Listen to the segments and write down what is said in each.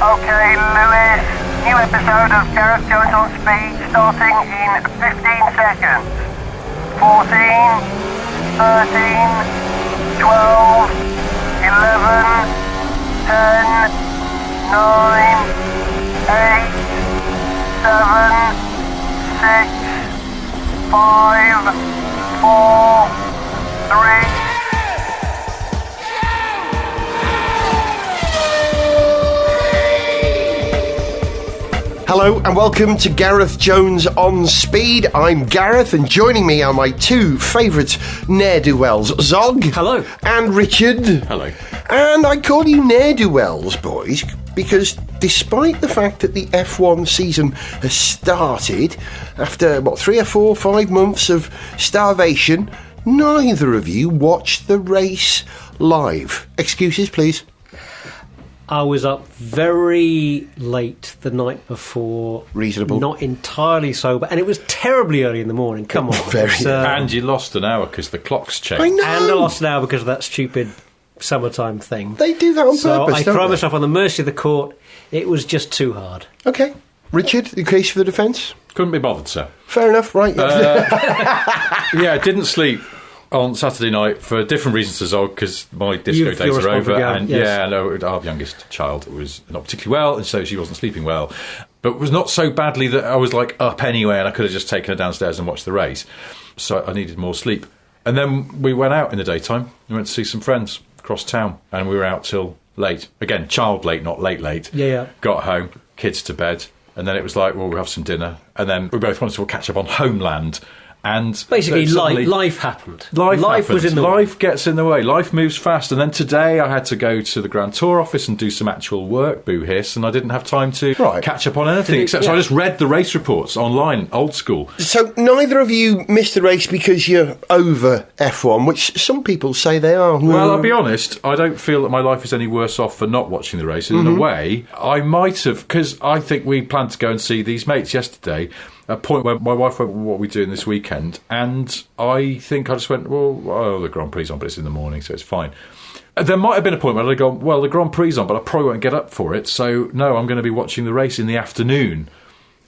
Okay, Lewis. New episode of Gareth Jones on Speed starting in 15 seconds. 14, 13, 12, 11, 10, 9, 8, 7, 6, 5, 4, 3... Hello and welcome to Gareth Jones on Speed. I'm Gareth and joining me are my two favourite ne'er-do-wells, Zog. Hello. And Richard. Hello. And I call you ne'er-do-wells, boys, because despite the fact that the F1 season has started, after, 3 or 4 or 5 months of starvation, neither of you watched the race live. Excuses, please. I was up very late the night before. Reasonable. Not entirely sober. And it was terribly early in the morning. Come on. And you lost an hour because the clock's changed. I know. And I lost an hour because of that stupid summertime thing. They do that on purpose, So I don't throw they? myself on the mercy of the court. It was just too hard. OK. Richard, the case for the defence? Couldn't be bothered, sir. Fair enough, right? Yeah, I didn't sleep on Saturday night for different reasons to Zog, because my disco days are over. And yes. yeah, no, our youngest child was not particularly well, and so she wasn't sleeping well. But it was not so badly that I was up anyway, and I could have just taken her downstairs and watched the race. So I needed more sleep. And then we went out in the daytime. We went to see some friends across town, and we were out till late. Again, child late, not late. Yeah. Got home, kids to bed, and then it was we'll have some dinner. And then we both wanted to catch up on Homeland. And basically, life happened. Life was in the way. Life gets in the way. Life moves fast. And then today I had to go to the Grand Tour office and do some actual work, boo hiss, and I didn't have time to catch up on anything. So I just read the race reports online, old school. So neither of you missed the race because you're over F1, which some people say they are. Well, I'll be honest, I don't feel that my life is any worse off for not watching the race. In a way, I might have, because I think we planned to go and see these mates yesterday, a point where my wife went, what are we doing this weekend? And I think I just went, the Grand Prix on, but it's in the morning, so it's fine. There might have been a point where I'd gone, the Grand Prix on, but I probably won't get up for it, so no, I'm going to be watching the race in the afternoon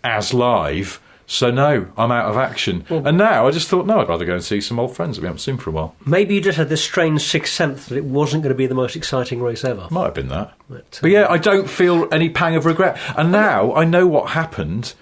as live, so no, I'm out of action. And now I just thought, no, I'd rather go and see some old friends that we haven't seen for a while. Maybe you just had this strange sixth sense that it wasn't going to be the most exciting race ever. Might have been that. But yeah, I don't feel any pang of regret. And now I know what happened.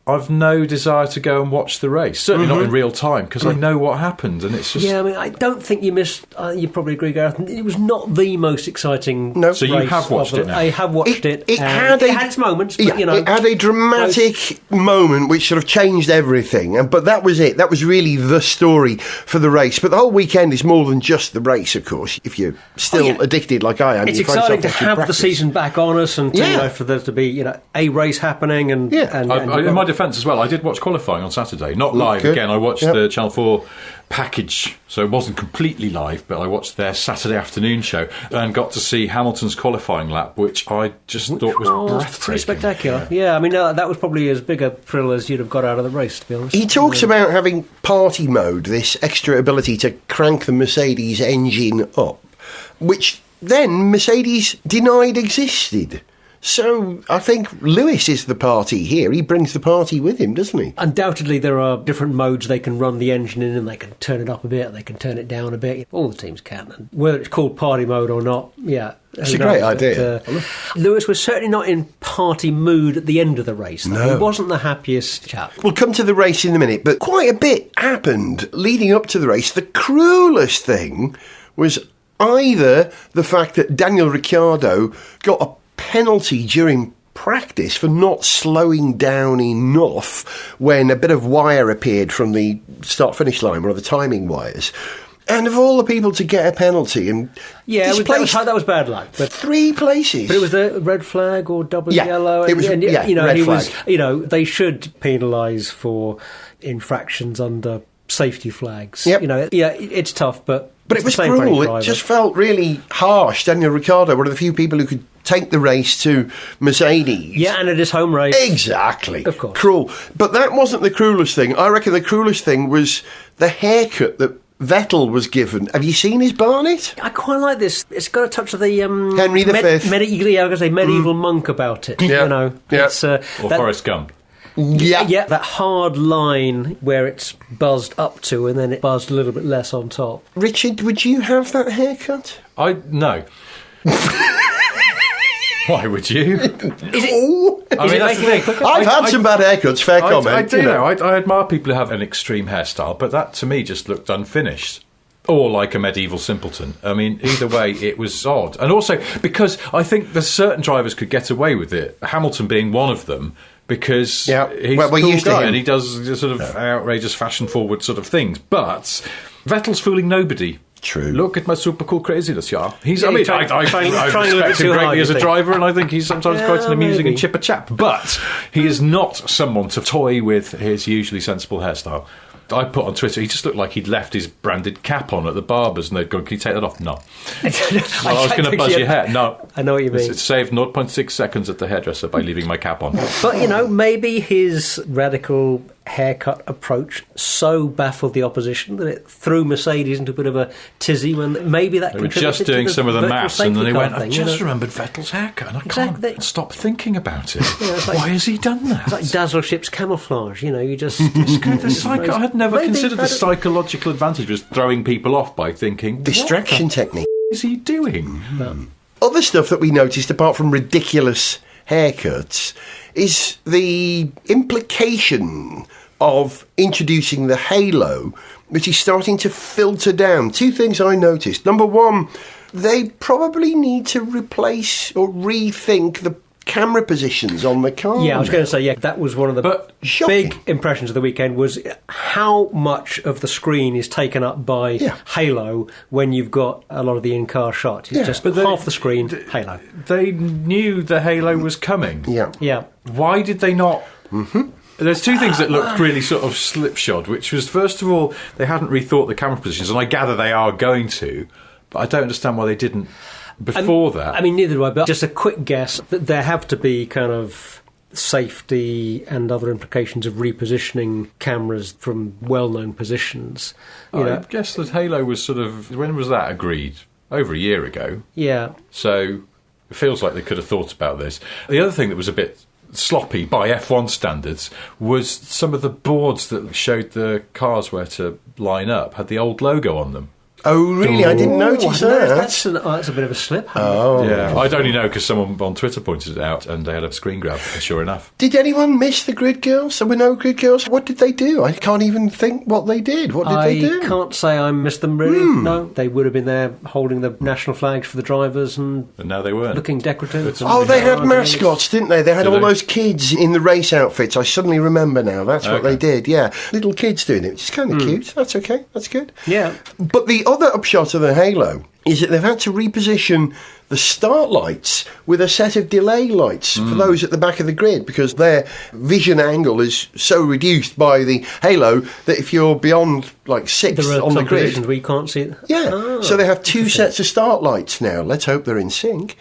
I've no desire to go and watch the race. Certainly not in real time, because I know what happened, and it's just... Yeah, I mean, I don't think you missed... you probably agree, Gareth. It was not the most exciting race. So you have watched it now? I have watched it. It had its moments, but, it had a dramatic moment which sort of changed everything, but that was it. That was really the story for the race. But the whole weekend is more than just the race, of course, if you're still addicted like I am. It's exciting to have the season back on us and for there to be a race happening. And in my defence as well, I did watch qualifying on Saturday, not live. Again, I watched the Channel 4 package, so it wasn't completely live, but I watched their Saturday afternoon show and got to see Hamilton's qualifying lap, which I just thought was breathtaking. Pretty spectacular. Yeah, I mean, that was probably as big a thrill as you'd have got out of the race, to be honest. He talks about having party mode, this extra ability to crank the Mercedes engine up, which then Mercedes denied existed. So I think Lewis is the party here. He brings the party with him, doesn't he? Undoubtedly, there are different modes they can run the engine in, and they can turn it up a bit, they can turn it down a bit. All the teams can. And whether it's called party mode or not, it's a great idea. Lewis was certainly not in party mood at the end of the race. No. He wasn't the happiest chap. We'll come to the race in a minute, but quite a bit happened leading up to the race. The cruelest thing was either the fact that Daniel Ricciardo got a penalty during practice for not slowing down enough when a bit of wire appeared from the start-finish line, one of the timing wires. And of all the people to get a penalty, and that was bad luck. But 3 places. But it was a red flag or double yellow. It was red flag. They should penalise for infractions under safety flags. Yep. It's tough, but it was cruel. It just felt really harsh. Daniel Ricciardo, one of the few people who could take the race to Mercedes. Yeah, and at his home race. Exactly. Of course. Cruel. But that wasn't the cruelest thing. I reckon the cruelest thing was the haircut that Vettel was given. Have you seen his barnet? I quite like this. It's got a touch of the Henry V. medieval monk about it. Yeah. You know, Yeah. it's Or Forrest Gump. Yeah. that hard line where it's buzzed up to and then it buzzed a little bit less on top. Richard, would you have that haircut? No. Why would you? Oh. I mean, that's the thing. I've had some bad haircuts, fair comment. I do know. I admire people who have an extreme hairstyle, but that to me just looked unfinished. Or like a medieval simpleton. I mean, either way, it was odd. And also, because I think there's certain drivers could get away with it, Hamilton being one of them, because he's we're a cool used to guy him. and he does sort of outrageous, fashion-forward sort of things. But Vettel's fooling nobody. True. Look at my super cool craziness, yeah. Yeah, I trying a little bit respect him too hard, greatly you as a think? driver, and I think he's sometimes quite an amusing maybe. and chipper chap. But he is not someone to toy with his usually sensible hairstyle. I put on Twitter, he just looked like he'd left his branded cap on at the barber's and they'd gone, can you take that off? No. Well, I was going to buzz your hair. No. I know what you mean. It saved 0.6 seconds at the hairdresser by leaving my cap on. But, you know, maybe his radical haircut approach so baffled the opposition that it threw Mercedes into a bit of a tizzy when maybe that They were contributed just doing to some of the virtual maths and then safety they car went, thing, I've you just know? remembered Vettel's haircut and I Exactly. can't stop thinking about it. it's like- Why has he done that? It's like Dazzle Ship's camouflage, you know, you just... I had never Maybe, considered I the don't- psychological advantage was throwing people off by thinking, Distraction what technique. the is he doing? Other stuff that we noticed, apart from ridiculous haircuts, is the implication of introducing the halo, which is starting to filter down. Two things I noticed. Number one, they probably need to replace or rethink the camera positions on the car. Yeah, I was going to say, that was one of the But shocking. big impressions of the weekend was how much of the screen is taken up by Yeah. halo when you've got a lot of the in-car shots. It's Yeah, just but they- half the screen, halo. They knew the halo was coming. Yeah. Yeah. Why did they not? There's two things that looked really sort of slipshod, which was, first of all, they hadn't rethought the camera positions, and I gather they are going to, but I don't understand why they didn't before that. I mean, neither do I, but just a quick guess that there have to be kind of safety and other implications of repositioning cameras from well-known positions. You I know, guess that Halo was sort of... When was that agreed? Over a year ago. yeah. So it feels like they could have thought about this. The other thing that was a bit sloppy by F1 standards was some of the boards that showed the cars where to line up had the old logo on them. Oh, really? I didn't notice that. That's a bit of a slip. Oh. Yeah, I'd only know because someone on Twitter pointed it out and they had a screen grab, sure enough. Did anyone miss the grid girls? There were no grid girls. What did they do? I can't even think what they did. What did they do? I can't say I missed them really. No, they would have been there holding the national flags for the drivers and And now they weren't. looking decorative. Oh, they had mascots, didn't they? They had Did all they? those kids in the race outfits. I suddenly remember now. That's what Okay. they did, yeah. Little kids doing it, which is kind of cute. That's okay. That's good. Yeah. But the other upshot of the Halo is that they've had to reposition the start lights with a set of delay lights for those at the back of the grid because their vision angle is so reduced by the Halo that if you're beyond like sixth There are on the some grid... positions where you can't see it. Yeah, Ah, so they have two sets of start lights now. Let's hope they're in sync,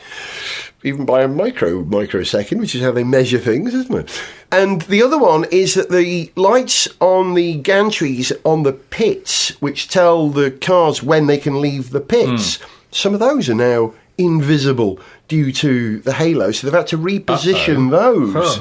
even by a microsecond, which is how they measure things, isn't it? And the other one is that the lights on the gantries on the pits, which tell the cars when they can leave the pits, some of those are now invisible due to the Halo, so they've had to reposition those.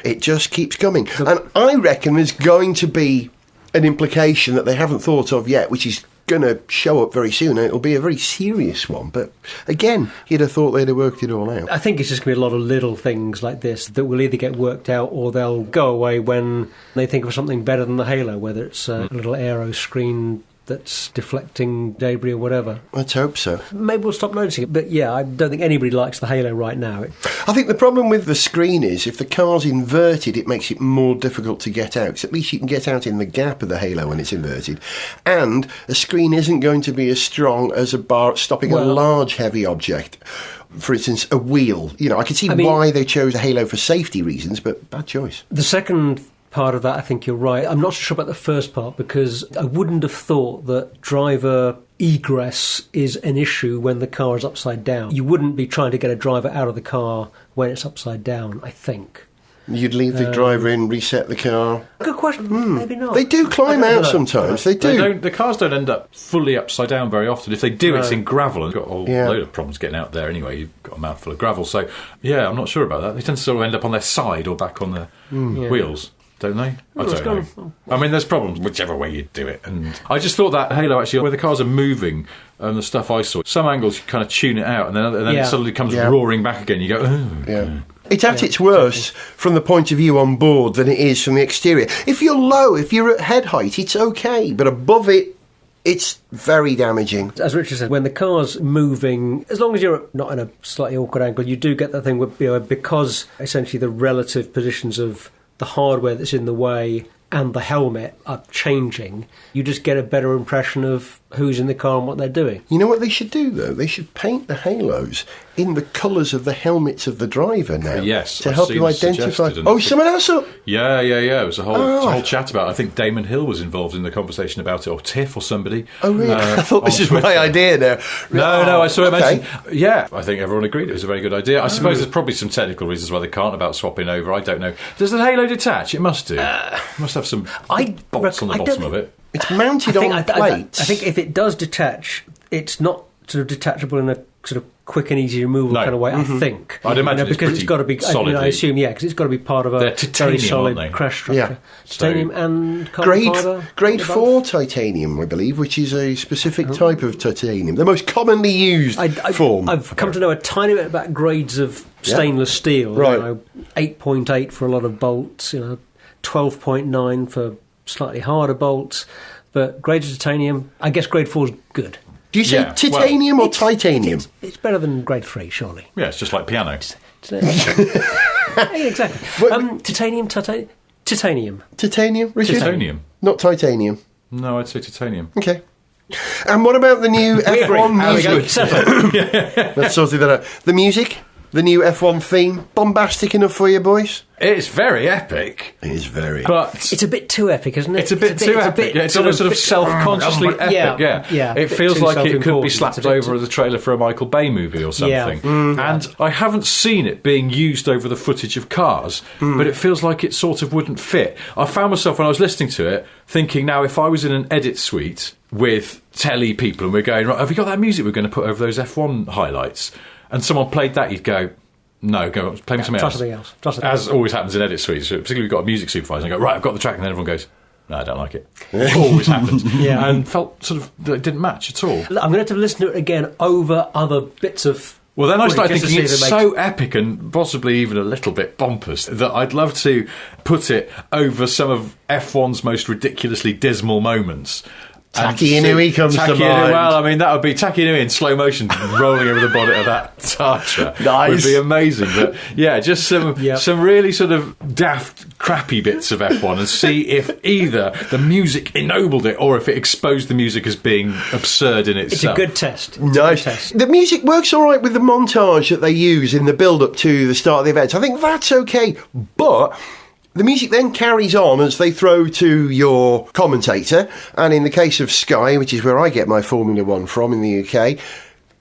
It just keeps coming. And I reckon there's going to be an implication that they haven't thought of yet, which is going to show up very soon. It'll be a very serious one, but again, you'd have thought they'd have worked it all out. I think it's just going to be a lot of little things like this that will either get worked out or they'll go away when they think of something better than the Halo, whether it's a little aero screen that's deflecting debris or whatever. Let's hope so. Maybe we'll stop noticing it, but yeah, I don't think anybody likes the Halo right now. I think the problem with the screen is if the car's inverted, it makes it more difficult to get out. 'Cause at least you can get out in the gap of the Halo when it's inverted. And a screen isn't going to be as strong as a bar stopping a large, heavy object. For instance, a wheel. You know, I can see why they chose a Halo for safety reasons, but bad choice. The second part of that, I think you're right. I'm not so sure about the first part because I wouldn't have thought that driver egress is an issue when the car is upside down. You wouldn't be trying to get a driver out of the car when it's upside down, I think. You'd leave the driver in, reset the car. Good question. Maybe not. They do climb out sometimes. They do. The cars don't end up fully upside down very often. If they do, it's in gravel. And you've got a load of problems getting out there anyway. You've got a mouthful of gravel. So, yeah, I'm not sure about that. They tend to sort of end up on their side or back on their wheels. Don't they? I don't know. I mean, there's problems whichever way you do it. And I just thought that Halo, actually, where the cars are moving and the stuff I saw, some angles you kind of tune it out and then it suddenly comes roaring back again. You go, oh. It's at its worst from the point of view on board than it is from the exterior. If you're low, if you're at head height, it's okay. But above it, it's very damaging. As Richard said, when the car's moving, as long as you're not in a slightly awkward angle, you do get that thing where, because essentially the relative positions of the hardware that's in the way and the helmet are changing, you just get a better impression of who's in the car and what they're doing. You know what they should do, though? They should paint the halos in the colours of the helmets of the driver now. Yes, to help you identify. Someone else up? Yeah. It was a whole chat about it. I think Damon Hill was involved in the conversation about it, or Tiff or somebody. Oh, really? I thought this was my idea now. No, I saw it mentioned. Yeah, I think everyone agreed it was a very good idea. I suppose there's probably some technical reasons why they can't about swapping over. I don't know. Does the halo detach? It must do. It must have some bolts on the bottom of it. It's mounted on plates. I think if it does detach, it's not sort of detachable in a sort of quick and easy removal kind of way, I think. I'd imagine because it's got to be solid. I assume, because it's got to be part of a very solid crash structure. Yeah. Titanium and carbon fibre. Grade 4 titanium, I believe, which is a specific type of titanium. The most commonly used form. I've come to know a tiny bit about grades of stainless steel. Right. 8.8 for a lot of bolts, 12.9 for slightly harder bolts. But grades of titanium, I guess grade 4 is good. Do you say titanium or titanium? It's better than grade 3, surely. Yeah, it's just like piano. Exactly. Titanium. Titanium, Richard? Titanium. Not titanium. No, I'd say titanium. Okay. And what about the new F1 music? Let's sort that out. The music? The new F1 theme? Bombastic enough for you, boys? It's very epic. It is very. But it's a bit too epic, isn't it? It's a bit too epic. It's almost sort of self-consciously epic. Yeah. It feels like it could be slapped over the trailer for a Michael Bay movie or something. And I haven't seen it being used over the footage of cars, but it feels like it sort of wouldn't fit. I found myself, when I was listening to it, thinking, now, if I was in an edit suite with telly people and we're going, right, have you got that music we're going to put over those F1 highlights? And someone played that, you'd go, no, go play me something else. As always happens in edit suites, particularly we've got a music supervisor, and go, right, I've got the track, and then everyone goes, no, I don't like it. Always happens. And felt sort of that it didn't match at all. I'm going to have to listen to it again over other bits of... Well, then I started thinking it's so epic and possibly even a little bit pompous that I'd love to put it over some of F1's most ridiculously dismal moments. Taki Inui comes to mind. Well, I mean, that would be Taki Inui in slow motion rolling over the bonnet of that Tarcher. Nice. Would be amazing. But yeah, just some really sort of daft, crappy bits of F1 and see if either the music ennobled it or if it exposed the music as being absurd in itself. It's a good test. Nice. The music works all right with the montage that they use in the build-up to the start of the event. I think that's okay, but... the music then carries on as they throw to your commentator, and in the case of Sky, which is where I get my Formula 1 from in the UK,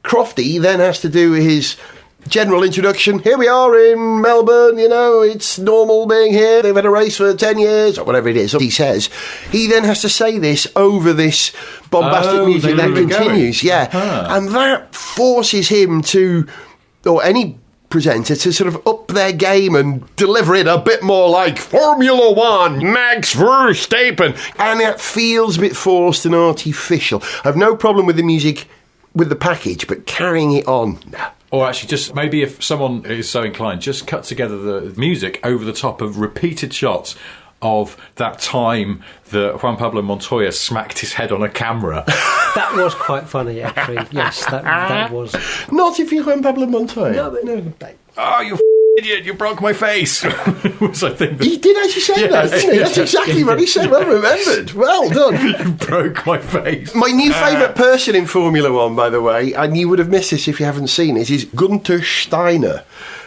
Crofty then has to do his general introduction. Here we are in Melbourne, it's normal being here. They've had a race for 10 years, or whatever it is, he says. He then has to say this over this bombastic music that continues. And that forces him to, or any presenter, to sort of up their game and deliver it a bit more like Formula 1, Max Verstappen, and it feels a bit forced and artificial. I've no problem with the music, with the package, but carrying it on, no. Or actually, just maybe if someone is so inclined, just cut together the music over the top of repeated shots of that time that Juan Pablo Montoya smacked his head on a camera. That was quite funny, actually. Yes, that was. Not if you're Juan Pablo Montoya. No. Oh, you idiot, you broke my face. Was, I think, he did actually say that, didn't he? That's exactly what he said. Well remembered. Well done. You broke my face. My new favourite person in Formula 1, by the way, and you would have missed this if you haven't seen it, is Gunther Steiner.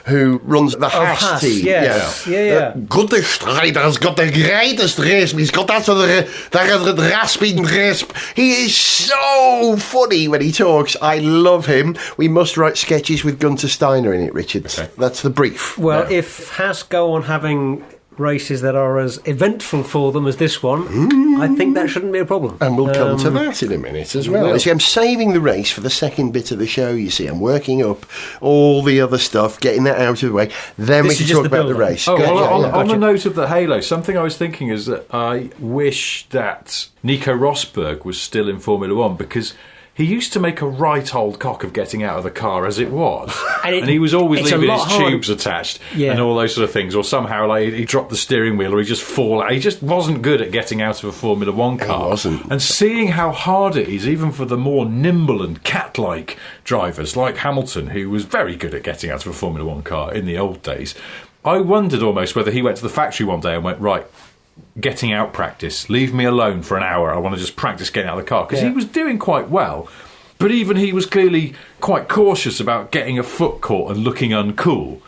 who runs the Haas Haas, team. yes. Yeah. Good strider's got the greatest race. He's got that sort of rasping rasp. He is so funny when he talks. I love him. We must write sketches with Gunter Steiner in it, Richard. Okay. That's the brief. Well, if Haas go on having races that are as eventful for them as this one, I think that shouldn't be a problem. And we'll come to that in a minute as well. will. You see, I'm saving the race for the second bit of the show, you see. I'm working up all the other stuff, getting that out of the way. Then This we is can just talk the about the build-up. race. Oh, Gotcha, well, yeah. on the note of the Halo, something I was thinking is that I wish that Nico Rosberg was still in Formula One, because he used to make a right old cock of getting out of the car as it was. And he was always it's a leaving his lot harder. tubes attached Yeah. and all those sort of things. Or somehow like, he dropped the steering wheel or he just fall out. He just wasn't good at getting out of a Formula One car. He wasn't. And seeing how hard it is, even for the more nimble and cat-like drivers like Hamilton, who was very good at getting out of a Formula One car in the old days, I wondered almost whether he went to the factory one day and went, right, getting out practice, leave me alone for an hour, I want to just practice getting out of the car, because he was doing quite well, but even he was clearly quite cautious about getting a foot caught and looking uncool.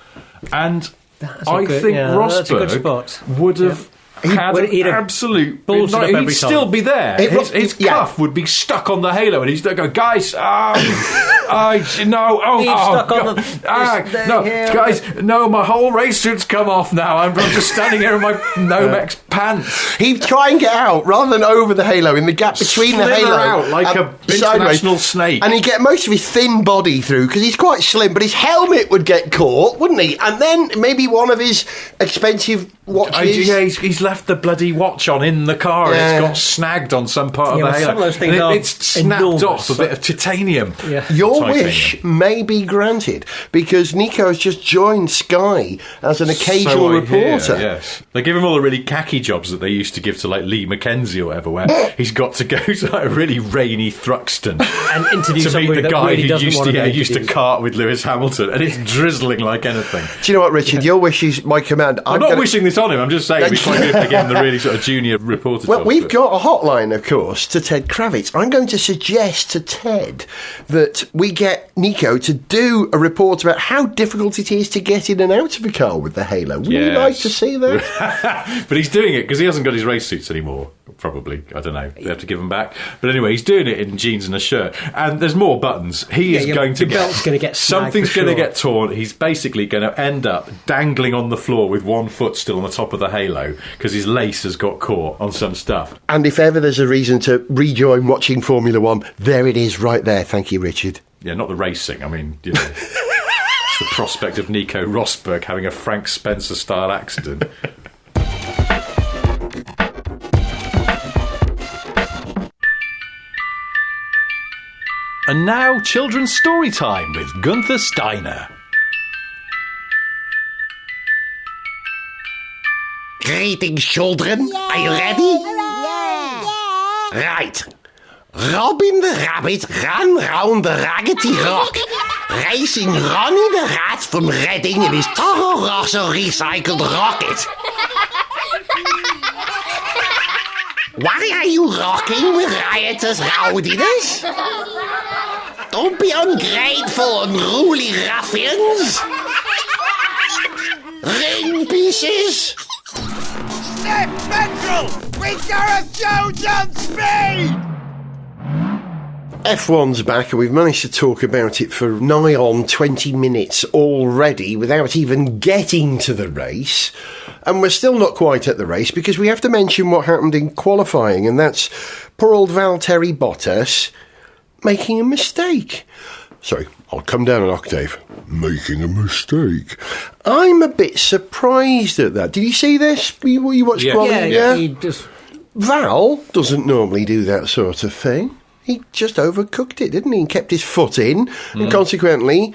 And That's a I good- think yeah, that's a good Rosberg spot. would have had he'd an have absolute ballsed it up he'd every still time. be there. His cuff would be stuck on the halo, and he's go, guys, no, He's stuck on no, here. guys, no, my whole race suit's come off now. I'm just standing here in my Nomex pants. He'd try and get out rather than over the halo, in the gap between the Slither halo out like and a international snake. and he'd get most of his thin body through because he's quite slim, but his helmet would get caught, wouldn't he? And then maybe one of his expensive watches. Yeah, he's left the bloody watch on in the car and Yeah. it's got snagged on some part Yeah, of the well, halo. some of those things And are it's snapped enormous. off a bit of titanium. Yeah. Your Titanium. wish may be granted because Nico has just joined Sky as an occasional So I hear, reporter. yes. They give him all the really cacky jobs that they used to give to like Lee Mackenzie or whatever, where he's got to go to like a really rainy Thruxton And interview to meet somebody the that guy really who doesn't used want to, to be used to interviewed. kart with Lewis Hamilton, and it's drizzling like anything. Do you know what, Richard? Your wish is my command. I'm not wishing this on him. I'm just saying it'd be quite good if they give him the really sort of junior reporter. Well, jobs, we've but- got a hotline, of course, to Ted Kravitz. I'm going to suggest to Ted that we get Nico to do a report about how difficult it is to get in and out of a car with the Halo. Would you Yes. like to see that? But he's doing it because he hasn't got his race suits anymore. Probably, I don't know. They have to give them back. But anyway, he's doing it in jeans and a shirt, and there's more buttons. He is your- going to your belt's gonna get snagged something's for going to sure. get torn. He's basically going to end up dangling on the floor with one foot still on the top of the halo because his lace has got caught on some stuff. And if ever there's a reason to rejoin watching Formula One, there it is right there. Thank you, Richard. Yeah, not the racing. I mean, you know, it's the prospect of Nico Rosberg having a Frank Spencer style accident. And now, children's story time with Gunther Steiner. Greetings, children. Are you ready? Right. Robin the Rabbit ran round the Raggedy Rock, racing Ronnie the Rat from Reading in his Toro Rosso recycled rocket. Why are you rocking with riotous rowdiness? Don't be ungrateful, unruly ruffians. Ring pieces. Step Petrol with Gareth Jones on speed! F1's back, and we've managed to talk about it for nigh on 20 minutes already without even getting to the race. And we're still not quite at the race because we have to mention what happened in qualifying, and that's poor old Valtteri Bottas making a mistake. Sorry, I'll come down an octave. Making a mistake. I'm a bit surprised at that. Did you see this? You watched Yeah. qualifying? He just Val doesn't normally do that sort of thing. He just overcooked it, didn't he? And kept his foot in, and consequently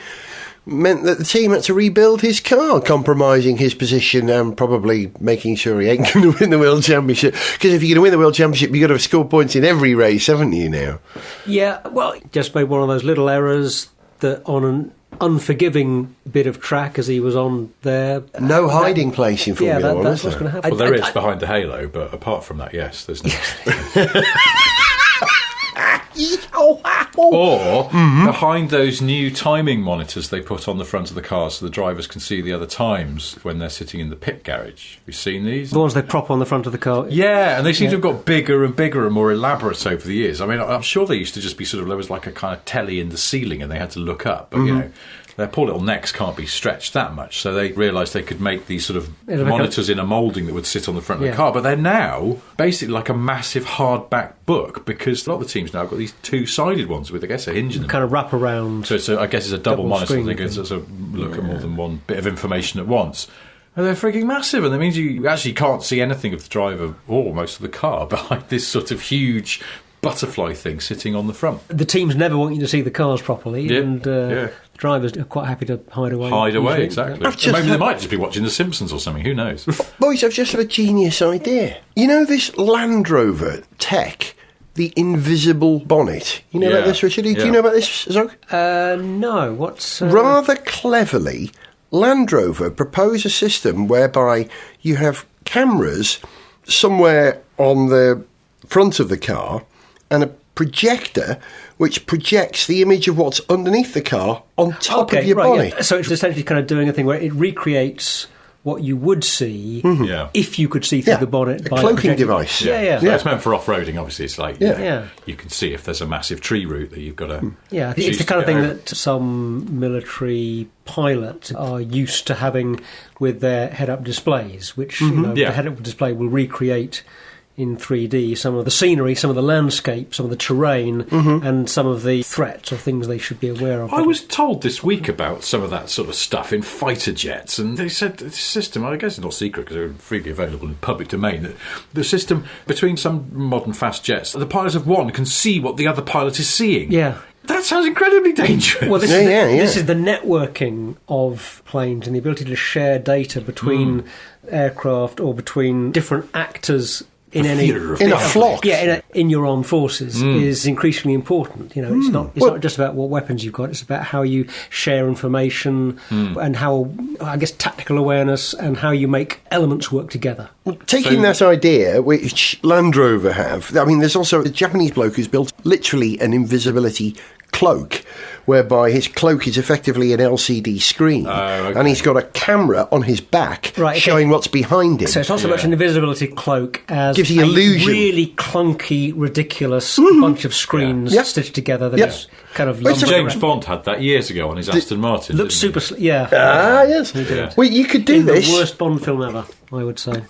meant that the team had to rebuild his car, compromising his position and probably making sure he ain't going to win the World Championship. Because if you're going to win the World Championship, you've got to have scored points in every race, haven't you now? Yeah, well, he just made one of those little errors that on an unforgiving bit of track as he was on there. No hiding place in Formula One, that's is what's there? going to happen. Well, there is behind the halo, but apart from that, yes, there's no. Oh, Or behind those new timing monitors they put on the front of the car so the drivers can see the other times when they're sitting in the pit garage. Have you seen these? The ones they prop on the front of the car. Yeah, and they seem to have got bigger and bigger and more elaborate over the years. I mean, I'm sure they used to just be sort of, there was like a kind of telly in the ceiling and they had to look up, but you know, their poor little necks can't be stretched that much, so they realised they could make these sort of monitors in a moulding that would sit on the front of the car. But they're now basically like a massive hardback book, because a lot of the teams now have got these two-sided ones with, I guess, a hinge in them. Kind of wrap around. So I guess it's a double monitor. screen They can sort of look at more than one bit of information at once. And they're freaking massive, and that means you actually can't see anything of the driver or most of the car behind this sort of huge butterfly thing sitting on the front. The teams never want you to see the cars properly, and the drivers are quite happy to hide away. Usually. Exactly. Maybe they might just be watching The Simpsons or something, who knows? Boys, I've just had a genius idea. You know this Land Rover tech, the invisible bonnet? You know about this, Richard? Do you know about this, Zog? No, what's... Rather cleverly, Land Rover propose a system whereby you have cameras somewhere on the front of the car and a projector which projects the image of what's underneath the car on top of your bonnet. Yeah. So it's essentially kind of doing a thing where it recreates what you would see if you could see through the bonnet. A cloaking device. So it's meant for off-roading, obviously. It's like, you can see if there's a massive tree route that you've got to... Yeah, it's the kind of thing that some military pilots are used to having with their head-up displays, which the head-up display will recreate in 3D some of the scenery, some of the landscape, some of the terrain, and some of the threats or things they should be aware of. I was told this week about some of that sort of stuff in fighter jets, and they said the system, I guess it's not secret because they're freely available in public domain, that the system between some modern fast jets, the pilots of one can see what the other pilot is seeing. Yeah. That sounds incredibly dangerous. Well, this is the networking of planes and the ability to share data between aircraft or between different actors in a flock. In your armed forces is increasingly important. You know, it's not just about what weapons you've got. It's about how you share information and how, I guess, tactical awareness and how you make elements work together. Taking that idea, which Land Rover have, I mean, there's also a Japanese bloke who's built literally an invisibility cloak, whereby his cloak is effectively an LCD screen, and he's got a camera on his back showing what's behind him. So it's not so much an invisibility cloak as gives the illusion. Really clunky, ridiculous bunch of screens stitched together that is kind of... James Bond had that years ago on his Aston Martin. Looked super... yes. He did. Well, you could do this. The worst Bond film ever, I would say.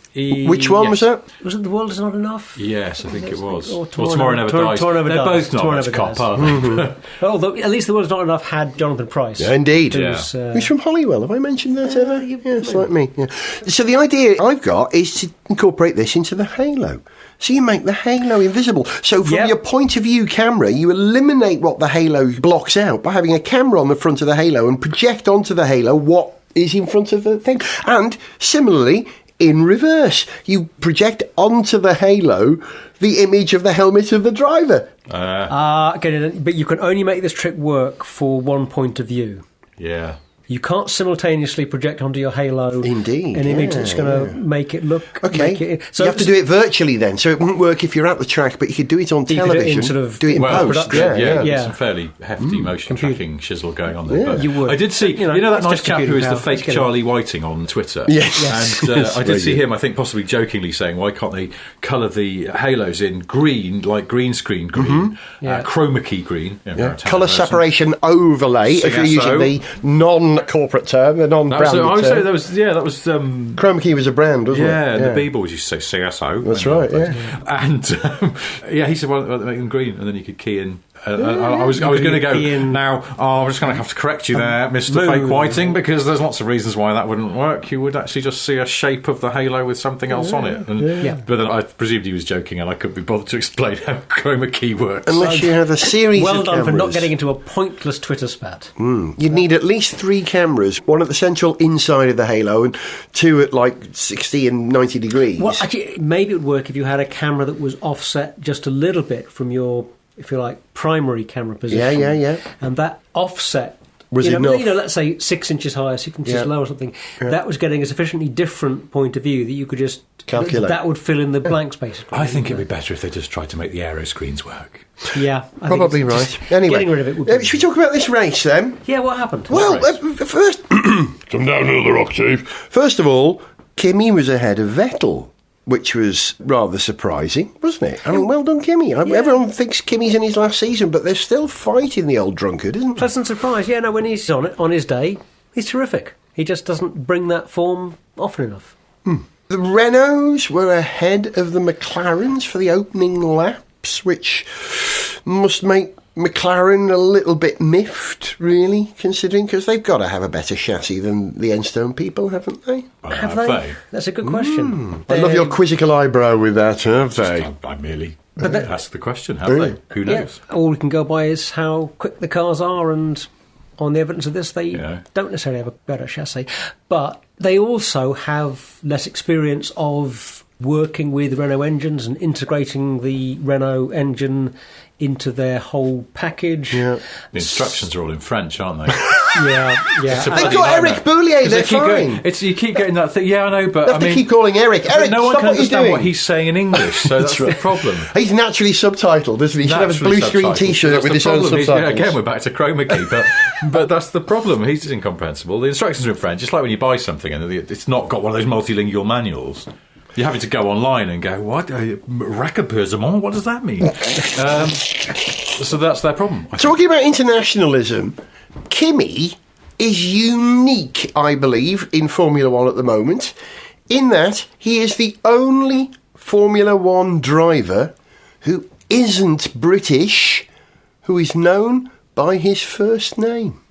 Which one was that? Was it The World Is Not Enough? Yes, I think it was. Or Tomorrow Never Dies. They're both not much cop, aren't they? Although, at least The World Is Not Enough had Jonathan Pryce. Yeah, indeed. Who's from Holywell. Have I mentioned that ever? It's like me. Yeah. So the idea I've got is to incorporate this into the Halo. So you make the halo invisible. So from your point of view camera, you eliminate what the halo blocks out by having a camera on the front of the halo and project onto the halo what is in front of the thing. And similarly, in reverse, you project onto the halo the image of the helmet of the driver. But you can only make this trick work for one point of view. Yeah. You can't simultaneously project onto your halo an image that's going to make it look... Okay. So you have to do it virtually then, so it won't work if you're at the track, but you could do it on television. Do it in post. There's some fairly hefty motion tracking shizzle going on there. But you would. I did see, you know that nice chap who is the fake Charlie Whiting on Twitter? Yes. And I did see him, I think possibly jokingly saying, why can't they colour the halos in green, like green screen green, chroma key green. Colour separation overlay, if you're using the non-corporate term, the non-branded term. That was Chroma key was a brand, wasn't it? Yeah, and the B-boys used to say CSO. That's right, And he said, well, make them green, and then you could key in. I was going to go now. I'm just going to have to correct you there, Mr. Fake Whiting, because there's lots of reasons why that wouldn't work. You would actually just see a shape of the halo with something else on it. But then I presumed he was joking, and I couldn't be bothered to explain how chroma key works. Unless you have a series of cameras. Well done for not getting into a pointless Twitter spat. You'd need at least 3 cameras, one at the central inside of the halo and 2 at like 60 and 90 degrees. Well, actually, maybe it would work if you had a camera that was offset just a little bit from your, if you like, primary camera position. Yeah. And that offset Was enough. enough. Let's say 6 inches higher, 6 inches lower or something. Yeah. That was getting a sufficiently different point of view that you could just... Calculate. That would fill in the blanks, basically. I think it'd be better if they just tried to make the aero screens work. Yeah. I Probably think right. Anyway, getting rid of it would be... should we talk about this race then? Yeah, what happened? Well, race? first... Come down another octave. First of all, Kimi was ahead of Vettel, which was rather surprising, wasn't it? I mean, well done, Kimi. Everyone thinks Kimi's in his last season, but they're still fighting the old drunkard, isn't they? Pleasant surprise. Yeah, no, when he's on his day, he's terrific. He just doesn't bring that form often enough. The Renaults were ahead of the McLarens for the opening laps, which must make McLaren a little bit miffed, really, considering, because they've got to have a better chassis than the Enstone people, haven't they? Have they? That's a good question. I love your quizzical eyebrow with that, have they? I merely ask the question, have they? Who knows? Yeah. All we can go by is how quick the cars are, and on the evidence of this, they don't necessarily have a better chassis. But they also have less experience of working with Renault engines and integrating the Renault engine into their whole package. Yeah. The instructions are all in French, aren't they? Yeah. They've got Eric Boulier, they're fine. You keep getting that thing. Yeah, I know, but They have to keep calling Eric. Eric, no one stop can what you're understand doing. what he's saying in English, so that's the problem. He's naturally subtitled, isn't he? He should have a blue screen T-shirt with his own subtitles. Again, we're back to chroma key, but that's the problem. He's incomprehensible. The instructions are in French. It's like when you buy something and it's not got one of those multilingual manuals. You're having to go online and go, what? Racapersement? What does that mean? So that's their problem. Talking about internationalism, Kimi is unique, I believe, in Formula One at the moment, in that he is the only Formula One driver who isn't British, who is known by his first name.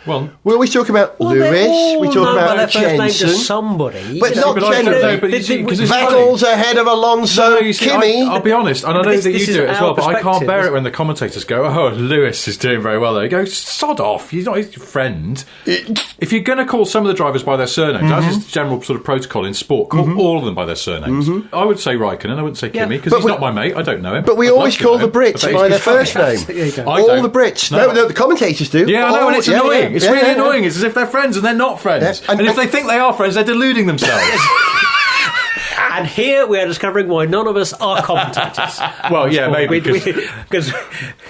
Well, we always talk about Lewis, we talk about Jensen, somebody, but not generally. Because Vettel's ahead of Alonso, you see, Kimi. I'll be honest, and I know that you do it as well, but I can't perspective, bear it when the commentators go, "Oh, Lewis is doing very well." There, you go, sod off. He's not his friend. If you're going to call some of the drivers by their surnames, as is the general sort of protocol in sport, call all of them by their surnames. I would say Raikkonen, I wouldn't say Kimi, because he's not my mate. I don't know him. But we always call the Brits by their first name. All the Brits. No, the commentators do. Yeah, I know, and it's annoying. It's really annoying. Yeah. It's as if they're friends and they're not friends. Yeah. And if they think they are friends, they're deluding themselves. And here we are discovering why none of us are commentators. Well, yeah, maybe. Because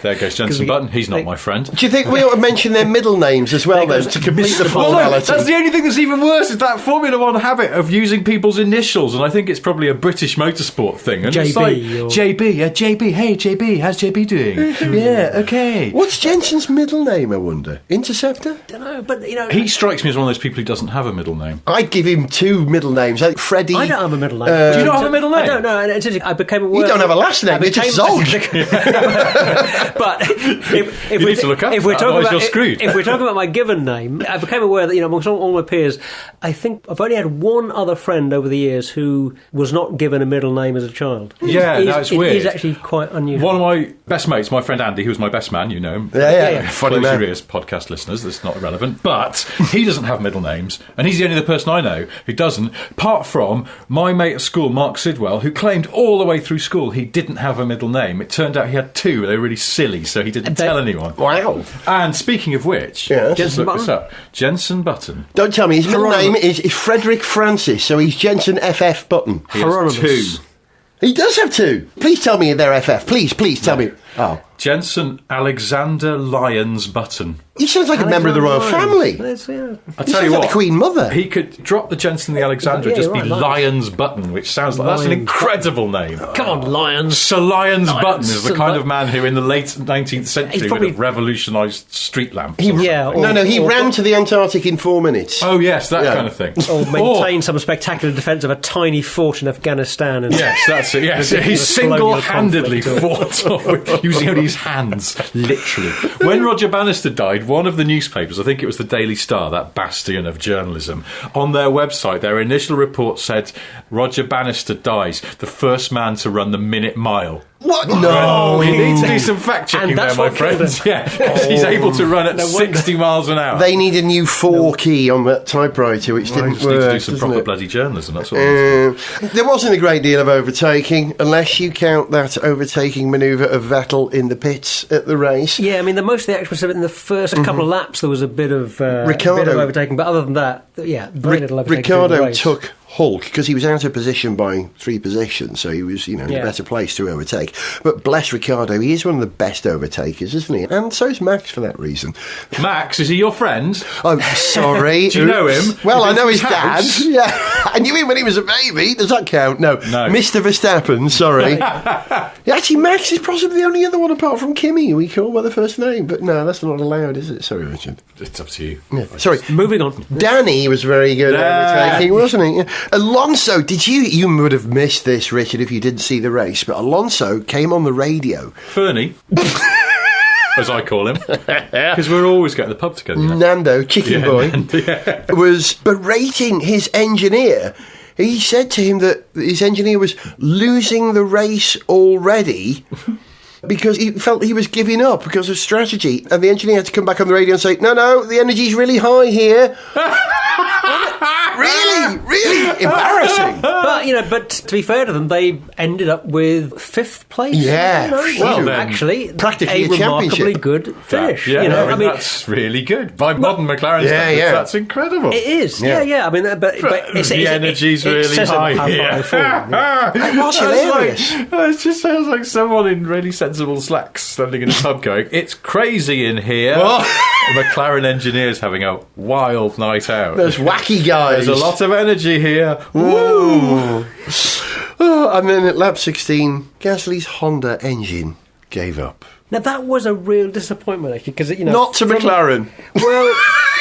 there goes Jensen Button. He's not my friend. Do you think we ought to mention their middle names as well, then, to complete the Well, no, formality? that's the only thing that's even worse is that Formula One habit of using people's initials, and I think it's probably a British motorsport thing. And it's like, JB, yeah, JB, hey, JB, how's JB doing? Yeah, okay. What's Jensen's middle name, I wonder? Interceptor? I don't know, but He strikes me as one of those people who doesn't have a middle name. I'd give him 2 middle names. Freddie. I don't have a middle name. Do you not have a middle name? I don't know. And I became aware. You don't have a last name. You're just Zolg. But if You need to look up if we're that, talking otherwise about you're screwed. If we're talking about my given name, I became aware that amongst all my peers, I think I've only had one other friend over the years who was not given a middle name as a child. Yeah, that's weird. It is actually quite unusual. One of my best mates, my friend Andy, who was my best man, you know him. Yeah. Funny Close man. your ears, podcast listeners, that's not relevant. But he doesn't have middle names, and he's the only other person I know who doesn't, apart from my mate at school, Mark Sidwell, who claimed all the way through school he didn't have a middle name. It turned out he had 2, they were really silly, so he didn't tell anyone. Wow. And speaking of which, Yes. just look this up. Jensen Button. Don't tell me. His middle name is Frederick Francis, so he's Jensen FF Button. He has 2. He does have 2. Please tell me they're FF. Please tell me. Oh. Jensen Alexander Lyons Button. He sounds like a member of the royal family. I He tell sounds you like what, the Queen Mother. he could drop the Jensen the Alexander and just be Lyons Button, which sounds like that's an Lyons incredible name. Come on, Lions. Sir Lyons Lyons. Button is the Sir kind Ly- of man who, in the late 19th century, would probably- have revolutionised street lamps. He or ran to the Antarctic in 4 minutes. Oh yes, that Yeah. kind of thing. Or maintain some spectacular defence of a tiny fort in Afghanistan. And Yes, that's it. Yes, he single-handedly fought off using only his hands, literally. When Roger Bannister died, one of the newspapers, I think it was the Daily Star, that bastion of journalism, on their website, their initial report said, Roger Bannister dies, the first man to run the minute mile. What? No. You need to do some fact checking And there, that's my what killed friends. him. Yeah, he's able to run at No wonder. 60 miles an hour. They need a new 4 key on that typewriter, which I didn't just work. need to do some doesn't proper it? bloody journalism. That's what I need to do. There wasn't a great deal of overtaking, unless you count that overtaking manoeuvre of Vettel in the pits at the race. Yeah, I mean, most of the action was in the first couple of laps. There was a bit of overtaking, but other than that, yeah, very little overtaking. during the Ricardo race. took Hulk because he was out of position by 3 positions, so he was, in a Yeah. better place to overtake. But bless Ricardo, he is one of the best overtakers, isn't he? And so is Max for that reason. Max, is he your friend? Oh, sorry. Do you know him? Well, I You've know been his to his dad. house? Yeah, I knew him when he was a baby. Does that count? No. Mr. Verstappen, sorry. Yeah, actually, Max is possibly the only other one apart from Kimi we call by the first name. But no, that's not allowed, is it? Sorry, Richard. It's up to you. Yeah. Sorry. Moving on. Danny was very good at overtaking, wasn't he? Alonso, you would have missed this, Richard, if you didn't see the race, but Alonso came on the radio. Fernie, as I call him, because we're always going to the pub together. You know? Nando, chicken boy, was berating his engineer. He said to him that his engineer was losing the race already because he felt he was giving up because of strategy. And the engineer had to come back on the radio and say, no, the energy's really high here. Really embarrassing. But to be fair to them, they ended up with 5th place. Yeah. Well, then, actually, practically a remarkably championship. good finish. I mean, that's really good. By modern McLaren standards, that's incredible. It is. Yeah. I mean, but the energy's really high here. It was hilarious. It just sounds like someone in really sensible slacks standing in a pub going, "It's crazy in here." McLaren engineers having a wild night out. Those wacky guys. There's a lot of energy here. Woo! And then at lap 16, Gasly's Honda engine gave up. Now that was a real disappointment, actually, because Not to McLaren. Well,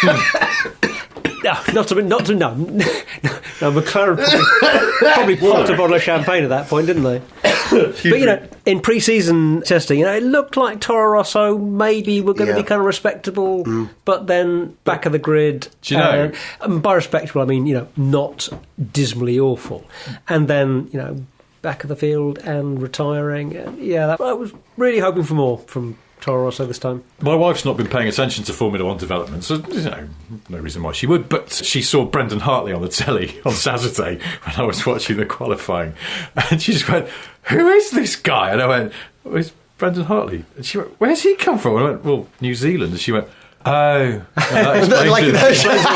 no. McLaren probably popped a bottle of champagne at that point, didn't they? But in pre-season testing, it looked like Toro Rosso maybe were going to be kind of respectable, but then back of the grid. Do you know? And by respectable, I mean not dismally awful, and then back of the field and retiring. I was really hoping for more from Toro Rosso this time. My wife's not been paying attention to Formula 1 development, so no reason why she would, but she saw Brendan Hartley on the telly on Saturday when I was watching the qualifying, and she just went, "Who is this guy?" And I went, "Oh, it's Brendan Hartley." And she went, "Where's he come from?" And I went, "Well, New Zealand." And she went, "Oh, that explains it."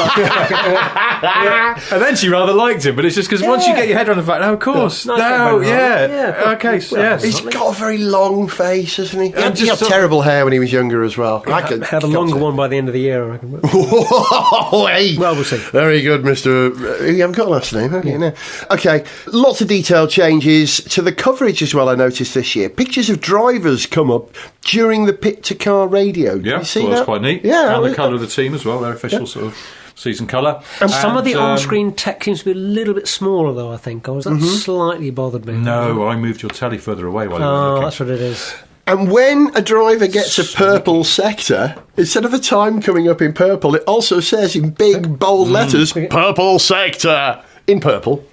And then she rather liked him, but it's just because once you get your head around the fact, of course, okay, yes. He's got a very long face, hasn't he? He had just terrible hair when he was younger as well. Had a longer one by the end of the year, I reckon. Hey. Well, we'll see. Very good, Mr. You haven't got a last name, have you? No. Okay, lots of detailed changes to the coverage as well, I noticed this year. Pictures of drivers come up during the pit-to-car radio. Did you see that's that? quite neat. Yeah. And the colour of the team as well, their official sort of season colour. And some of the on-screen tech seems to be a little bit smaller, though, I think. That slightly bothered me. No, I moved your telly further away while you were looking. That's what it is. And when a driver gets a purple sector, instead of the time coming up in purple, it also says in big, bold letters, purple sector, in purple.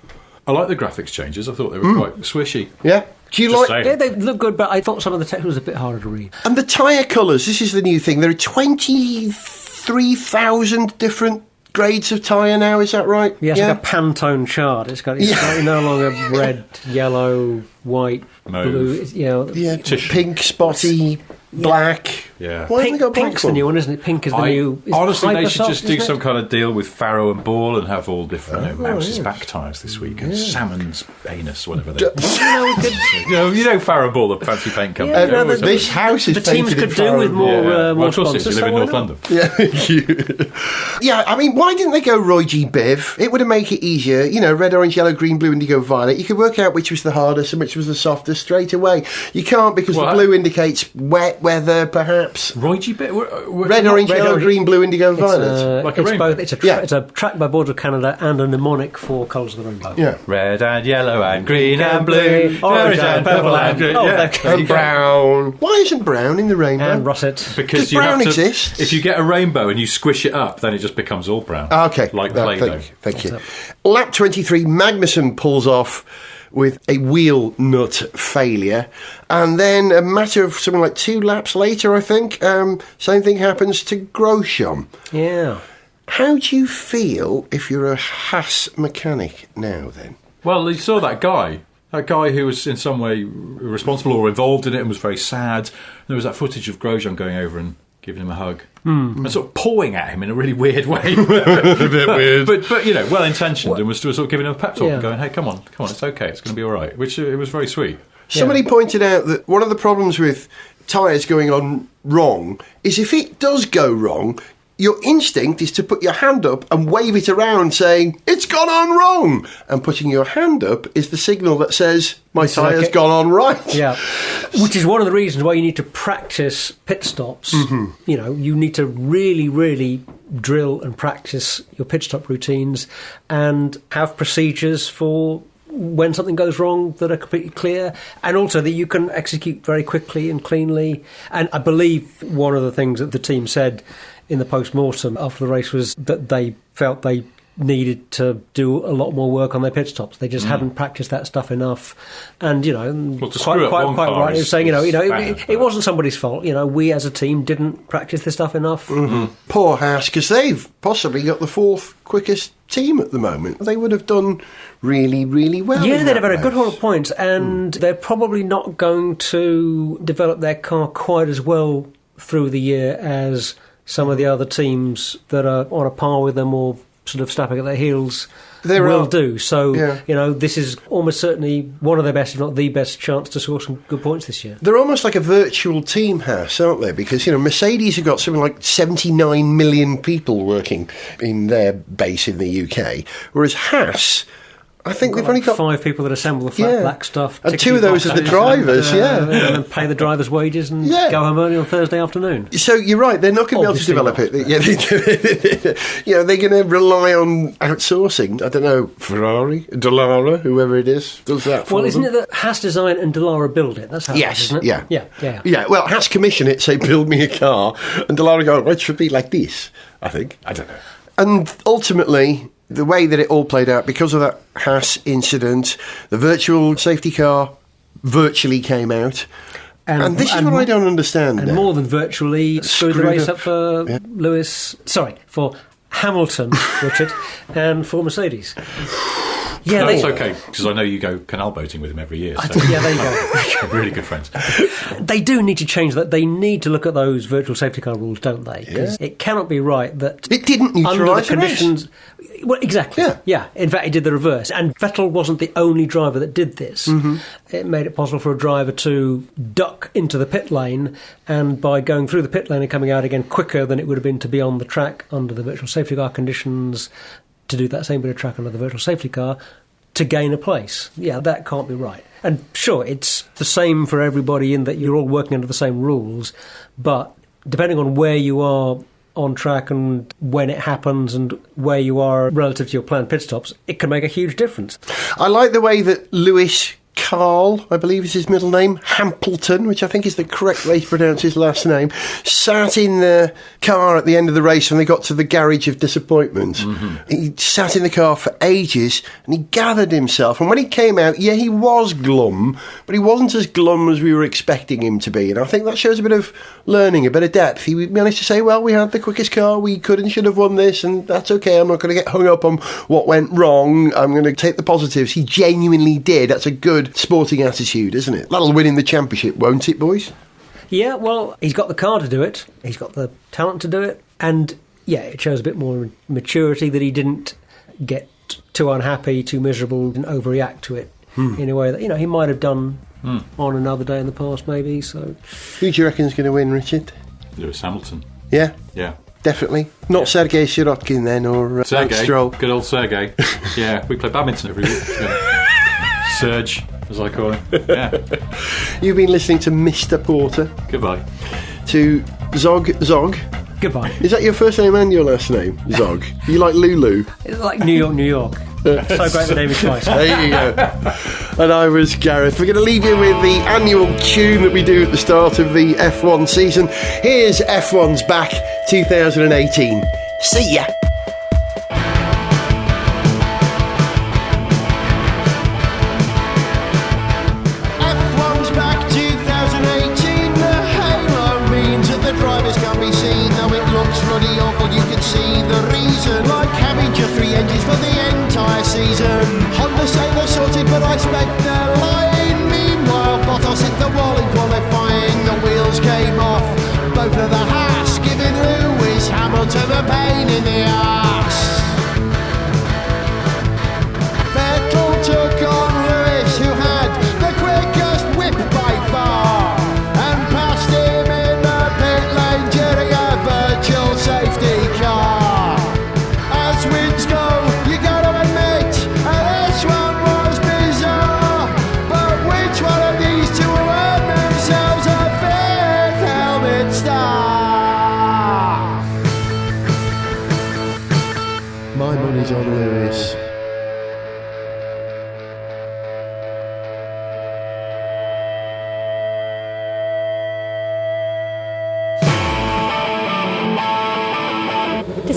I like the graphics changes. I thought they were quite swishy. Yeah. Do you Just like... Yeah, they look good, but I thought some of the text was a bit harder to read. And the tyre colours, this is the new thing. There are 23,000 different grades of tyre now, is that right? Yes, like a Pantone chart. It's no longer red, yellow, white, blue. Pink, spotty, black. Yeah. Why haven't they got black Pink's the new one, isn't it? Pink is the new... Honestly, they should Hypersoft, just do isn't some it? kind of deal with Farrow and Ball and have all different Mouse's back tyres this week and Salmon's anus, whatever they you know Farrow and Ball, the fancy paint company. This house is the teams painted could in do with more, Well, of course, sponsors. you live in North London. Yeah, I mean, why didn't they go Roy G. Biv? It would have made it easier. Red, orange, yellow, green, blue, indigo, violet. You could work out which was the hardest and which was the softest straight away. You can't because the blue indicates wet weather, perhaps. Roy G. Biv? Red, orange, yellow, green, blue, indigo, violet. Like a it's rainbow. both. It's a track by Boards of Canada and a mnemonic for colours of the rainbow. Yeah. Red and yellow and green and blue, orange and purple and green. And brown. Why isn't brown in the rainbow? And russet. Because Does brown exist? If you get a rainbow and you squish it up, then it just becomes all brown. Okay. Like Play-Doh. Thank you. Lap 23, Magnussen pulls off with a wheel nut failure. And then a matter of something like 2 laps later, I think, same thing happens to Grosjean. Yeah. How do you feel if you're a Haas mechanic now, then? Well, you saw that guy who was in some way responsible or involved in it and was very sad. There was that footage of Grosjean going over and giving him a hug and sort of pawing at him in a really weird way. A bit weird. But well-intentioned, and was sort of giving him a pep talk and going, hey, come on, it's okay, it's going to be all right, which it was very sweet. Somebody pointed out that one of the problems with tyres going on wrong is if it does go wrong, your instinct is to put your hand up and wave it around saying, it's gone on wrong. And putting your hand up is the signal that says, my tyre's gone on right. Yeah. Which is one of the reasons why you need to practice pit stops. Mm-hmm. You know, you need to really, really drill and practice your pit stop routines and have procedures for when something goes wrong that are completely clear, and also that you can execute very quickly and cleanly. And I believe one of the things that the team said in the post-mortem after the race was that they felt they needed to do a lot more work on their pit stops. They just hadn't practiced that stuff enough. And, quite right. He was saying, it wasn't somebody's fault. We as a team didn't practice this stuff enough. Mm-hmm. Poor Haas, because they've possibly got the 4th quickest team at the moment. They would have done really, really well. Yeah, they'd have had a good haul of points, and they're probably not going to develop their car quite as well through the year as some of the other teams that are on a par with them or sort of snapping at their heels will do. So, this is almost certainly one of their best, if not the best, chance to score some good points this year. They're almost like a virtual team, Haas, aren't they? Because, Mercedes have got something like 79 million people working in their base in the UK, whereas Haas, I think they've only got 5 people that assemble the flat black stuff. And 2 of those are the drivers, and then pay the drivers' wages and go home early on Thursday afternoon. So you're right, they're not going to be able to develop it. They're going to rely on outsourcing. I don't know, Ferrari, Dallara, whoever it is, does that for them. Well, isn't it that Haas design and Dallara build it? That's how it is, isn't it? Yeah, well, Haas commission it, say, build me a car, and Dallara go, well, it should be like this, I think. I don't know. And ultimately, the way that it all played out, because of that Haas incident, the virtual safety car virtually came out. And this is what I don't understand. And more than virtually, screwed the race up for for Hamilton, Richard, and for Mercedes. Yeah, that's okay, because I know you go canal boating with him every year. So. Yeah, there you go. We're really good friends. They do need to change that. They need to look at those virtual safety car rules, don't they? Because it cannot be right that it didn't neutralise the conditions. Well, exactly. Yeah. In fact, it did the reverse. And Vettel wasn't the only driver that did this. Mm-hmm. It made it possible for a driver to duck into the pit lane, and by going through the pit lane and coming out again quicker than it would have been to be on the track under the virtual safety car conditions, to do that same bit of track under the virtual safety car, to gain a place. Yeah, that can't be right. And sure, it's the same for everybody in that you're all working under the same rules, but depending on where you are on track and when it happens and where you are relative to your planned pit stops, it can make a huge difference. I like the way that Lewis Carl, I believe is his middle name, Hampleton, which I think is the correct way to pronounce his last name, sat in the car at the end of the race when they got to the garage of disappointment. Mm-hmm. He sat in the car for ages and he gathered himself. And when he came out, he was glum, but he wasn't as glum as we were expecting him to be. And I think that shows a bit of learning, a bit of depth. He managed to say, well, we had the quickest car, we could and should have won this, and that's okay. I'm not going to get hung up on what went wrong. I'm going to take the positives. He genuinely did. That's a good sporting attitude, isn't it? That'll win him the championship, won't it, boys? Yeah, well, he's got the car to do it. He's got the talent to do it. And, it shows a bit more maturity that he didn't get too unhappy, too miserable, and overreact to it in a way that, he might have done on another day in the past, maybe. So, who do you reckon is going to win, Richard? Lewis Hamilton. Yeah? Yeah. Definitely. Not Sergei Sirotkin then, or Sergei. Stroll. Good old Sergei. Yeah, we play badminton every week. Serge, as I call him. Yeah. You've been listening to Mr. Porter. Goodbye. To Zog. Goodbye. Is that your first name and your last name, Zog? You like Lulu? It's like New York. So great the name is twice. There you go. And I was Gareth. We're going to leave you with the annual tune that we do at the start of the F1 season. Here's F1's Back 2018. See ya.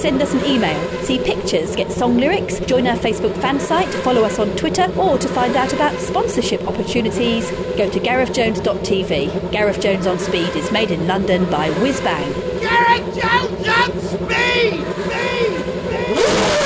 send us an email, see pictures, get song lyrics, join our Facebook fan site, follow us on Twitter, or to find out about sponsorship opportunities, go to garethjones.tv. Gareth Jones on Speed is made in London by Whiz Bang. Gareth Jones on Speed! Speed! Speed!